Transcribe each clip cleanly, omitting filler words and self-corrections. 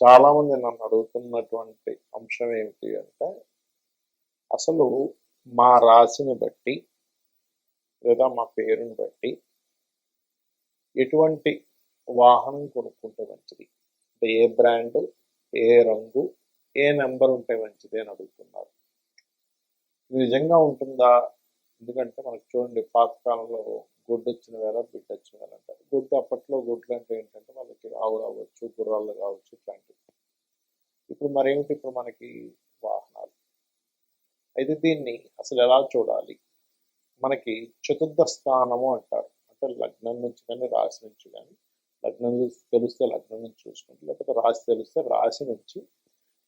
చాలామంది నన్ను అడుగుతున్నటువంటి అంశం ఏమిటి అంటే, అసలు మా రాశిని బట్టి లేదా మా పేరుని బట్టి ఎటువంటి వాహనం కొనుక్కుంటే మంచిది, అంటే ఏ బ్రాండ్, ఏ రంగు, ఏ నెంబర్ ఉంటే మంచిది అని అడుగుతున్నారు. ఇది నిజంగా ఉంటుందా? ఎందుకంటే మనకు చూడండి, పాతకాలంలో గుడ్డు వచ్చిన వేళ బిడ్డ వచ్చిన వేళ అంటారు. గుడ్డు అప్పట్లో గుడ్లు అంటే ఏంటంటే మనకి ఆవులు అవ్వచ్చు, గుర్రాలు కావచ్చు, ఇట్లాంటివి. ఇప్పుడు మరేమిటి, ఇప్పుడు మనకి వాహనాలు. అయితే దీన్ని అసలు ఎలా చూడాలి? మనకి చతుర్థ స్థానము అంటారు. అంటే లగ్నం నుంచి కానీ రాశి నుంచి కానీ, లగ్నం తెలిస్తే లగ్నం నుంచి చూసుకుంటే, లేకపోతే రాశి తెలిస్తే రాశి నుంచి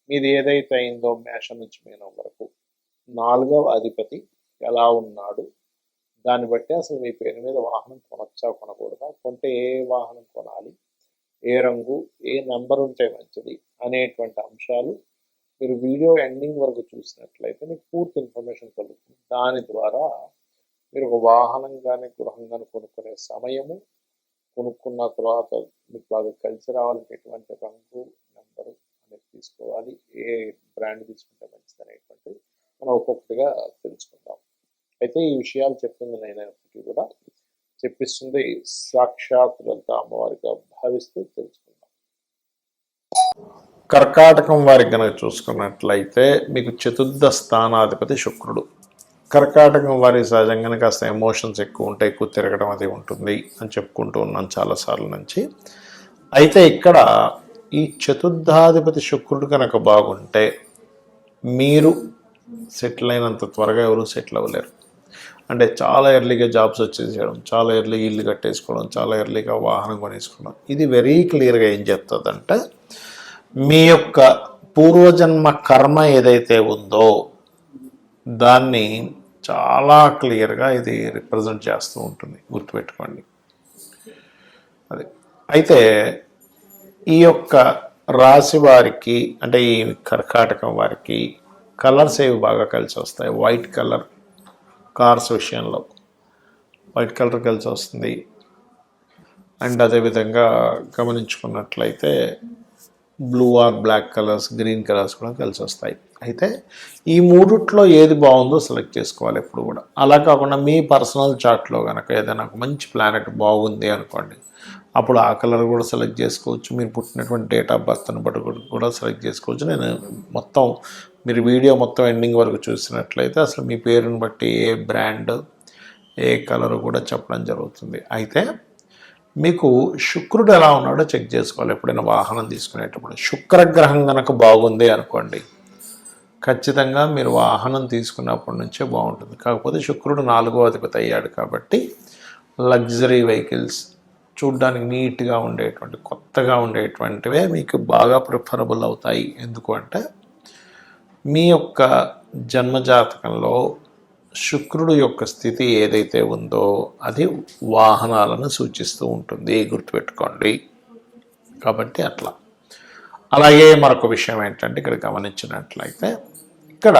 మీది ఏదైతే అయిందో మేషం నుంచి మీనం వరకు 4వ అధిపతి ఎలా ఉన్నాడు, దాన్ని బట్టి అసలు మీ పేరు మీద వాహనం కొనొచ్చా కొనకూడదా, కొంటే ఏ వాహనం కొనాలి, ఏ రంగు, ఏ నెంబర్ ఉంటే మంచిది అనేటువంటి అంశాలు మీరు వీడియో ఎండింగ్ వరకు చూసినట్లయితే మీకు పూర్తి ఇన్ఫర్మేషన్ కలుగుతుంది. దాని ద్వారా మీరు ఒక వాహనం కానీ గృహం కానీ కొనుక్కునే సమయము, కొనుక్కున్న తర్వాత మీకు బాగా కలిసి రావాలంటే ఎటువంటి రంగు, నెంబరు అనేది తీసుకోవాలి, ఏ బ్రాండ్ తీసుకుంటే మంచిది అనేటువంటిది మనం ఒక్కొక్కటిగా తెలుసుకుందాం. అయితే ఈ విషయాలు చెప్తుంది నేనైనప్పటికీ కూడా చెప్పిస్తుంది సాక్షాత్ లలిత అమ్మవారిగా భావిస్తూ తెలుసుకుందాం. కర్కాటకం వారికి కనుక చూసుకున్నట్లయితే మీకు చతుర్థ స్థానాధిపతి శుక్రుడు. కర్కాటకం వారి సహజంగానే కాస్త ఎమోషన్స్ ఎక్కువ ఉంటాయి, ఎక్కువ తిరగడం అది ఉంటుంది అని చెప్పుకుంటూ ఉన్నాను చాలాసార్లు నుంచి. అయితే ఇక్కడ ఈ చతుర్థాధిపతి శుక్రుడు కనుక బాగుంటే మీరు సెటిల్ అయినంత త్వరగా ఎవరు సెటిల్ అవ్వలేరు. అంటే చాలా ఎర్లీగా జాబ్స్ వచ్చేసేయడం, చాలా ఎర్లీగా ఇల్లు కట్టేసుకోవడం, చాలా ఎర్లీగా వాహనం కొనేసుకోవడం, ఇది వెరీ క్లియర్గా ఏం చెప్తుందంటే మీ యొక్క పూర్వజన్మ కర్మ ఏదైతే ఉందో దాన్ని చాలా క్లియర్గా ఇది రిప్రజెంట్ చేస్తూ ఉంటుంది, గుర్తుపెట్టుకోండి. అది అయితే ఈ యొక్క రాశి వారికి, అంటే ఈ కర్కాటకం వారికి కలర్స్ ఏవి బాగా కలిసి వస్తాయి? వైట్ కలర్, కార్స్ విషయంలో వైట్ కలర్ కలిసి వస్తుంది. అండ్ అదేవిధంగా గమనించుకున్నట్లయితే blue or black colours, green colours కూడా కలిసి వస్తాయి. అయితే ఈ మూడిట్లో ఏది బాగుందో సెలెక్ట్ చేసుకోవాలి ఎప్పుడు కూడా. అలా కాకుండా మీ పర్సనల్ చార్ట్లో కనుక ఏదైనా మంచి ప్లానెట్ బాగుంది అనుకోండి, అప్పుడు ఆ కలర్ కూడా సెలెక్ట్ చేసుకోవచ్చు. మీరు పుట్టినటువంటి డేట్ ఆఫ్ బర్త్ని బట్టి కూడా సెలెక్ట్ చేసుకోవచ్చు. నేను మొత్తం మీరు వీడియో మొత్తం ఎండింగ్ వరకు చూసినట్లయితే అసలు మీ పేరుని బట్టి ఏ బ్రాండ్, ఏ కలర్ కూడా చెప్పడం జరుగుతుంది. అయితే మీకు శుక్రుడు ఎలా ఉన్నాడో చెక్ చేసుకోవాలి ఎప్పుడైనా వాహనం తీసుకునేటప్పుడు. శుక్రగ్రహం కనుక బాగుంది అనుకోండి, ఖచ్చితంగా మీరు వాహనం తీసుకున్నప్పటి నుంచే బాగుంటుంది. కాకపోతే శుక్రుడు 4వ అధిపతి అయ్యాడు కాబట్టి లగ్జరీ వెహికల్స్, చూడ్డానికి నీట్గా ఉండేటువంటి, కొత్తగా ఉండేటువంటివే మీకు బాగా ప్రిఫరబుల్ అవుతాయి. ఎందుకు అంటే మీ యొక్క జన్మజాతకంలో శుక్రుడు యొక్క స్థితి ఏదైతే ఉందో అది వాహనాలను సూచిస్తూ ఉంటుంది, గుర్తుపెట్టుకోండి. కాబట్టి అట్లా. అలాగే మరొక విషయం ఏంటంటే ఇక్కడ గమనించినట్లయితే ఇక్కడ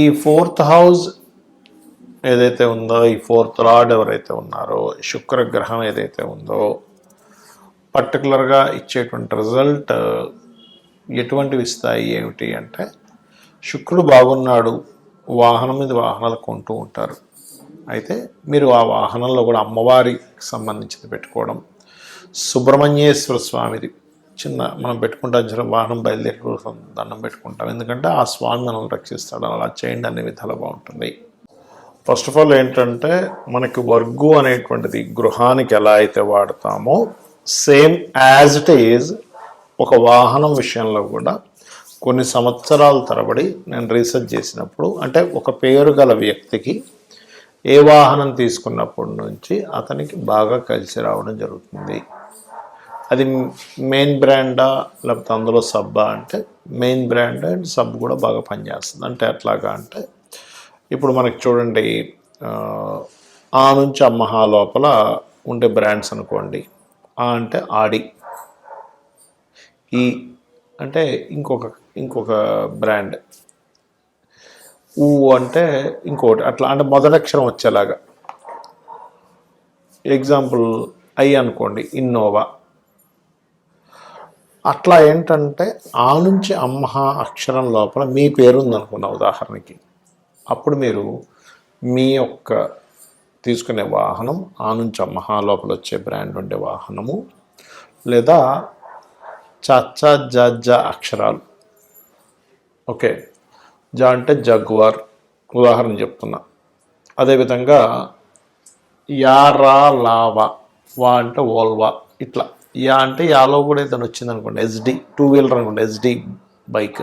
ఈ 4th హౌస్ ఏదైతే ఉందో, ఈ 4th లార్డ్ ఎవరైతే ఉన్నారో, శుక్రగ్రహం ఏదైతే ఉందో పర్టికులర్గా ఇచ్చేటువంటి రిజల్ట్ ఎటువంటివి ఇస్తాయి ఏమిటి అంటే, శుక్రుడు బాగున్నాడు, వాహనం మీద వాహనాలు కొంటూ ఉంటారు. అయితే మీరు ఆ వాహనంలో కూడా అమ్మవారికి సంబంధించింది పెట్టుకోవడం, సుబ్రహ్మణ్యేశ్వర స్వామిది చిన్న మనం పెట్టుకుంటాం, వాహనం బయలుదేరి దండం పెట్టుకుంటాం, ఎందుకంటే ఆ స్వామి మనల్ని రక్షిస్తాడు. అలా చేయండి, అన్ని విధాలు బాగుంటుంది. ఫస్ట్ ఆఫ్ ఆల్ ఏంటంటే మనకి వర్గు అనేటువంటిది గృహానికి ఎలా అయితే వాడతామో సేమ్ యాజ్ ఇట్ ఈజ్ ఒక వాహనం విషయంలో కూడా కొన్ని సంవత్సరాల తరబడి నేను రీసెర్చ్ చేసినప్పుడు, అంటే ఒక పేరు గల వ్యక్తికి ఏ వాహనం తీసుకున్నప్పటి నుంచి అతనికి బాగా కలిసి రావడం జరుగుతుంది. అది మెయిన్ బ్రాండా లేకపోతే అందులో సబ్బా అంటే మెయిన్ బ్రాండ్ అండ్ సబ్ కూడా బాగా పనిచేస్తుంది. అంటే ఎట్లాగా అంటే ఇప్పుడు మనకి చూడండి, ఆ నుంచి అమ్మహా లోపల ఉండే బ్రాండ్స్ అనుకోండి. ఆ అంటే ఆడి, ఈ అంటే ఇంకొక బ్రాండ్, ఊ అంటే ఇంకోటి, అట్లా అంటే మొదటి అక్షరం వచ్చేలాగా. ఎగ్జాంపుల్ ఐ అనుకోండి, ఇన్నోవా. అట్లా ఏంటంటే ఆ నుంచి అమ్మహ అక్షరం లోపల మీ పేరు ఉందనుకున్న ఉదాహరణకి, అప్పుడు మీరు మీ యొక్క తీసుకునే వాహనం ఆ నుంచి అమ్మహ లోపల వచ్చే బ్రాండ్ ఉండే వాహనము, లేదా చ జ అక్షరాలు. ఓకే, జ అంటే జగ్వార్ ఉదాహరణ చెప్తున్నా. అదేవిధంగా యారా లావా, వా అంటే ఓల్వా, ఇట్లా యా అంటే యాలో కూడా ఏదైనా వచ్చింది అనుకోండి, ఎస్డి 2 వీలర్ అనుకోండి, ఎస్డి బైక్,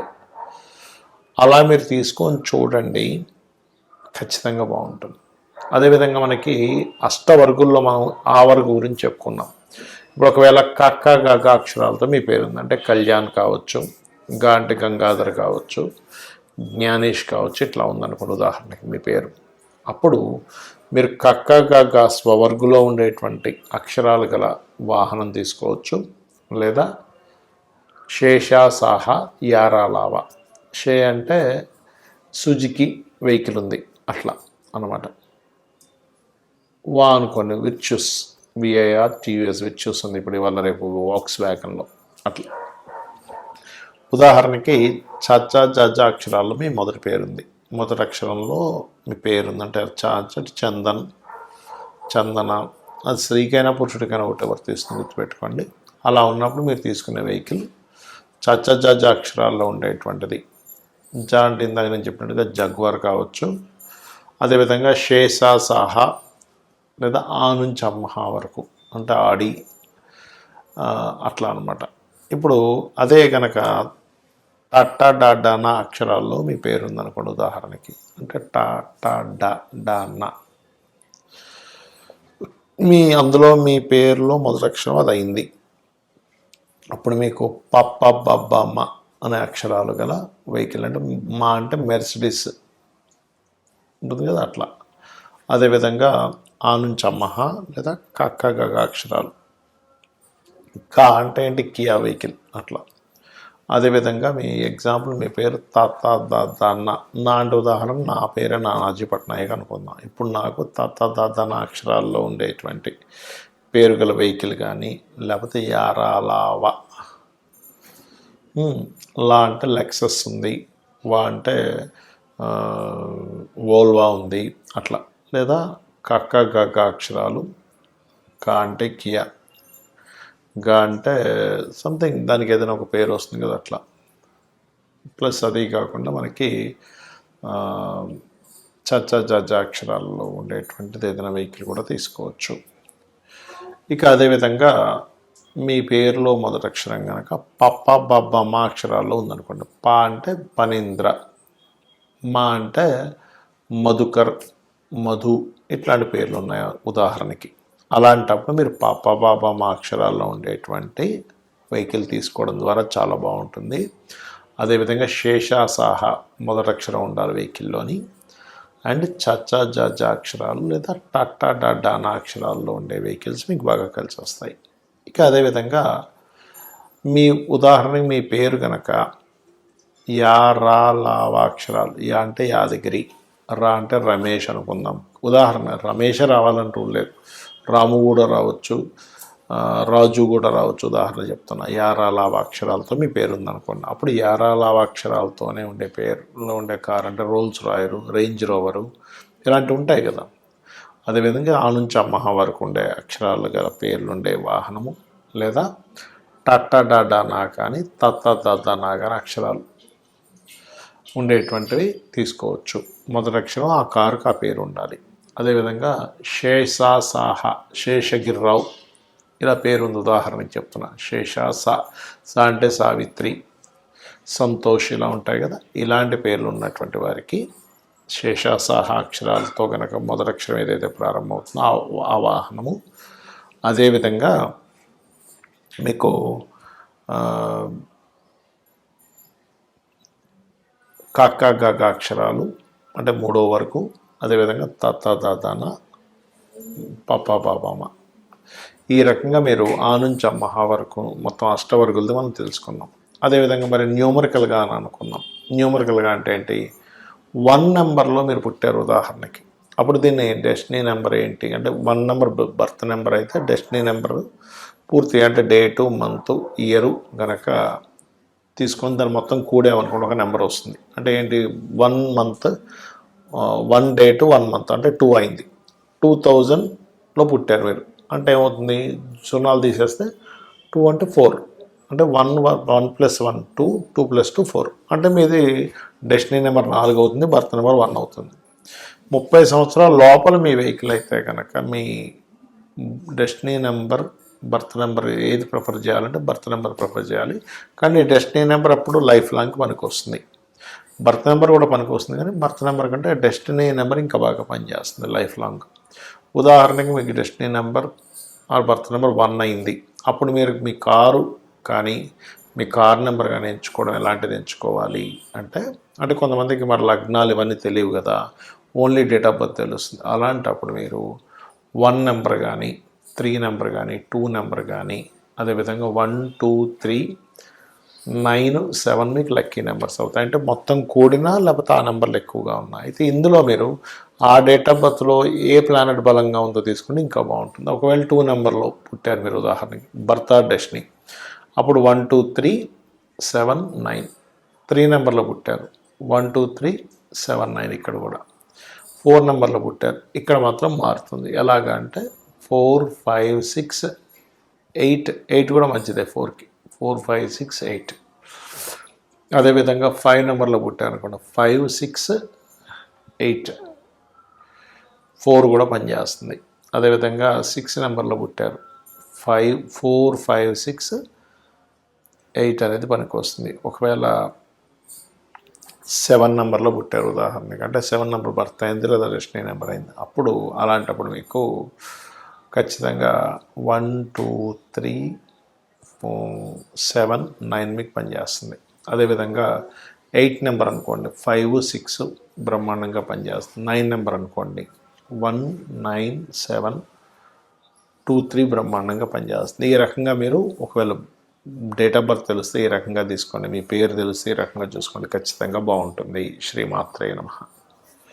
అలా మీరు తీసుకొని చూడండి, ఖచ్చితంగా బాగుంటుంది. అదేవిధంగా మనకి అష్టవర్గుల్లో మనం ఆ వర్గు గురించి చెప్పుకున్నాం. ఇప్పుడు ఒకవేళ కక్క గగ అక్షరాలతో మీ పేరు ఉంది అంటే కళ్యాణ్ కావచ్చు, గా అంటే గంగాధర్ కావచ్చు, జ్ఞానేష్ కావచ్చు, ఇట్లా ఉందనుకోండి ఉదాహరణకి మీ పేరు. అప్పుడు మీరు కక్క గగ స్వవర్గులో ఉండేటువంటి అక్షరాలు గల వాహనం తీసుకోవచ్చు, లేదా శేషా సాహా యారాలావా. షే అంటే సుజుకి వెహికల్ ఉంది అట్లా అన్నమాట. వా అనుకోండి విర్చుస్, విఐఆర్ టీయూఎస్ విర్చుస్ ఉంది ఇప్పుడు ఇవాళ రేపు వాక్స్ వ్యాగన్లో అట్లా. ఉదాహరణకి చ జ అక్షరాల్లో మీ మొదటి పేరుంది, మొదటి అక్షరంలో మీ పేరుందంటే చందన్, చందన, అది స్త్రీకైనా పురుషుడికైనా ఒకటి వర్తిస్తుంది, గుర్తుపెట్టుకోండి. అలా ఉన్నప్పుడు మీరు తీసుకునే వెహికల్ చ జ అక్షరాల్లో ఉండేటువంటిది. జ అంటే ఇందాక నేను చెప్పినట్టుగా జగ్వార్ కావచ్చు, అదేవిధంగా షేషా సాహా, లేదా ఆ నుంచి అమ్మహ వరకు అంటే ఆడి, అట్లా అనమాట. ఇప్పుడు అదే కనుక టా డా అక్షరాల్లో మీ పేరు ఉందనుకోండి ఉదాహరణకి, అంటే టా డా నా, మీ అందులో మీ పేరులో మొదటి అక్షరం అది అయింది. అప్పుడు మీకు పప్ప బబ్బ మ అనే అక్షరాలు గల వెహికల్, అంటే మా అంటే మెర్సిడీస్ ఉంటుంది కదా అట్లా. అదేవిధంగా ఆ నుంచి అమ్మహ, లేదా కక్క గగ అక్షరాలు. కా అంటే ఏంటి కియా వెహికల్ అట్లా. అదేవిధంగా మీ ఎగ్జాంపుల్ మీ పేరు తాన్న, నా అంటే ఉదాహరణ నా పేరే నానాజీ పట్నాయక్ అనుకుందాం. ఇప్పుడు నాకు తాన్న అక్షరాల్లో ఉండేటువంటి పేరు గల వెహికల్ కానీ, లేకపోతే యారాలావా, లా అంటే లెక్సస్ ఉంది, వా అంటే వోల్వా ఉంది అట్లా. లేదా కక్క గగ అక్షరాలు, కా అంటే కియా, గా అంటే సంథింగ్ దానికి ఏదైనా ఒక పేరు వస్తుంది కదా అట్లా. ప్లస్ అది కాకుండా మనకి చ జ అక్షరాల్లో ఉండేటువంటిది ఏదైనా వెహికల్ కూడా తీసుకోవచ్చు. ఇక అదేవిధంగా మీ పేరులో మొదటి అక్షరం కనుక పప్ప బబ్బ మా అక్షరాల్లో ఉందనుకోండి. పా అంటే పనీంద్ర, మా అంటే మధుకర్, మధు, ఇట్లాంటి పేర్లు ఉన్నాయి ఉదాహరణకి. అలాంటప్పుడు మీరు పాప బాబా మా అక్షరాల్లో ఉండేటువంటి వెహికల్ తీసుకోవడం ద్వారా చాలా బాగుంటుంది. అదేవిధంగా శేషాసాహ మొదటి అక్షరం ఉండాలి వెహికల్లోని, అండ్ చ జ అక్షరాలు లేదా టట్టా డానా అక్షరాల్లో ఉండే వెహికల్స్ మీకు బాగా కలిసి వస్తాయి. ఇక అదేవిధంగా మీ ఉదాహరణకి మీ పేరు కనుక యా రా లావా అక్షరాలు, యా అంటే యాదగిరి, రా అంటే రమేష్ అనుకుందాం. ఉదాహరణ రమేషే రావాలంటూ లేదు, రాము కూడా రావచ్చు, రాజు కూడా రావచ్చు. ఉదాహరణ చెప్తున్నా, యారాలావా అక్షరాలతో మీ పేరు ఉందనుకోండి. అప్పుడు యారాలావా అక్షరాలతోనే ఉండే పేరులో ఉండే కార్ అంటే రోల్స్ రాయరు, రేంజ్ రోవరు, ఇలాంటివి ఉంటాయి కదా. అదేవిధంగా ఆ నుంచి అమ్మహ వరకు ఉండే అక్షరాలు గల పేర్లు ఉండే వాహనము, లేదా టట్టా డాడా నా కానీ తత్త నా కానీ అక్షరాలు ఉండేటువంటివి తీసుకోవచ్చు. మొదటి అక్షరం ఆ కారుకు ఆ పేరు ఉండాలి. అదేవిధంగా శేషా సాహ, శేషగిరిరావు, ఇలా పేరు ఉంది ఉదాహరణకి చెప్తున్నా. శేషా సా అంటే సావిత్రి, సంతోష్, ఇలా ఉంటాయి కదా. ఇలాంటి పేర్లు ఉన్నటువంటి వారికి శేషాసాహ అక్షరాలతో కనుక మొదటి అక్షరం ఏదైతే ప్రారంభమవుతుందో ఆ వాహనము. అదేవిధంగా మీకు కక్క గగ అక్షరాలు అంటే మూడో వరకు, అదేవిధంగా దాదాన పప్ప బాబామ, ఈ రకంగా మీరు ఆ నుంచి అమ్మహ వరకు మొత్తం అష్టవర్గులది మనం తెలుసుకున్నాం. అదేవిధంగా మరి న్యూమరికల్గా అని అనుకున్నాం. న్యూమరికల్గా అంటే ఏంటి, 1 నెంబర్లో మీరు పుట్టారు ఉదాహరణకి, అప్పుడు దీన్ని డెస్టినీ నెంబర్ ఏంటి అంటే 1 నెంబర్ బర్త్ నెంబర్ అయితే డెస్టినీ నెంబర్ పూర్తి అంటే డేటు మంత్ ఇయరు గనక తీసుకొని దాన్ని మొత్తం కూడామనుకోండి ఒక నెంబర్ వస్తుంది. అంటే ఏంటి 1 మంత్ 1 డేటు 1 మంత్ అంటే 2 అయింది. 2000లో పుట్టారు మీరు అంటే ఏమవుతుంది, సున్నాలు తీసేస్తే 2 అంటే 4 అంటే 1 + 1 2 2 + 2 4 అంటే మీది డెస్టినీ నెంబర్ 4 అవుతుంది, బర్త్ నెంబర్ 1 అవుతుంది. 30 సంవత్సరాల లోపల మీ వెహికల్ అయితే కనుక మీ డెస్టినీ నెంబర్ బర్త్ నెంబర్ ఏది ప్రిఫర్ చేయాలంటే బర్త్ నెంబర్ ప్రిఫర్ చేయాలి. కానీ డెస్టినీ నెంబర్ అప్పుడు లైఫ్ లాంగ్కి పనికి వస్తుంది. బర్త్ నెంబర్ కూడా పనికి వస్తుంది, కానీ బర్త్ నెంబర్ కంటే డెస్టినీ నెంబర్ ఇంకా బాగా పనిచేస్తుంది లైఫ్ లాంగ్. ఉదాహరణకి మీకు డెస్టినీ నెంబర్ ఆ బర్త్ నెంబర్ 1 అయింది, అప్పుడు మీరు మీ కారు కానీ మీ కార్ నెంబర్ కానీ ఎంచుకోవడం ఎలాంటిది ఎంచుకోవాలి అంటే కొంతమందికి మరి లగ్నాలు ఇవన్నీ తెలియవు కదా, ఓన్లీ డేట్ ఆఫ్ బర్త్ తెలుస్తుంది. అలాంటప్పుడు మీరు 1 నెంబర్ కానీ 3 నెంబర్ కానీ 2 నెంబర్ కానీ అదేవిధంగా 1 2 3 9 7 మీకు లక్కీ నెంబర్స్ అవుతాయి. అంటే మొత్తం కూడినా లేకపోతే ఆ నెంబర్లు ఎక్కువగా ఉన్నాయి. అయితే ఇందులో మీరు ఆ డేట్ ఆఫ్ బర్త్లో ఏ ప్లానెట్ బలంగా ఉందో తీసుకుంటే ఇంకా బాగుంటుంది. ఒకవేళ 2 నెంబర్లో పుట్టారు మీరు, ఉదాహరణకి బర్త్ ఆర్ డెస్టినీ, అప్పుడు 1 2 3 7 9. 3 నెంబర్లో పుట్టారు 1 2 3 7 9. ఇక్కడ కూడా 4 నెంబర్లో పుట్టారు, ఇక్కడ మాత్రం మారుతుంది. ఎలాగా అంటే 4 5 6 8 8 కూడా మంచిదే 4కి 4 5 6 8. అదేవిధంగా 5 నెంబర్లో పుట్టారు అనుకోండి 5 6 8 4 కూడా పనిచేస్తుంది. అదేవిధంగా 6 నెంబర్లో పుట్టారు 5 4 5 6 8 అనేది పనికి వస్తుంది. ఒకవేళ 7 నెంబర్లో పుట్టారు ఉదాహరణకి, అంటే 7 నెంబర్ బర్త్ అయింది లేదా డెస్టినీ నెంబర్ అయింది, అప్పుడు అలాంటప్పుడు మీకు ఖచ్చితంగా 1 2 3 7 9 మీకు పనిచేస్తుంది. అదేవిధంగా 8 నెంబర్ అనుకోండి 5 6 బ్రహ్మాండంగా పనిచేస్తుంది. 9 నెంబర్ అనుకోండి 1 9 7 2 3 బ్రహ్మాండంగా పనిచేస్తుంది. ఈ రకంగా మీరు ఒకవేళ డేట్ ఆఫ్ బర్త్ తెలిస్తే ఈ రకంగా తీసుకోండి, మీ పేరు తెలిస్తే ఈ రకంగా చూసుకోండి, ఖచ్చితంగా బాగుంటుంది. శ్రీమాత్రే నమః.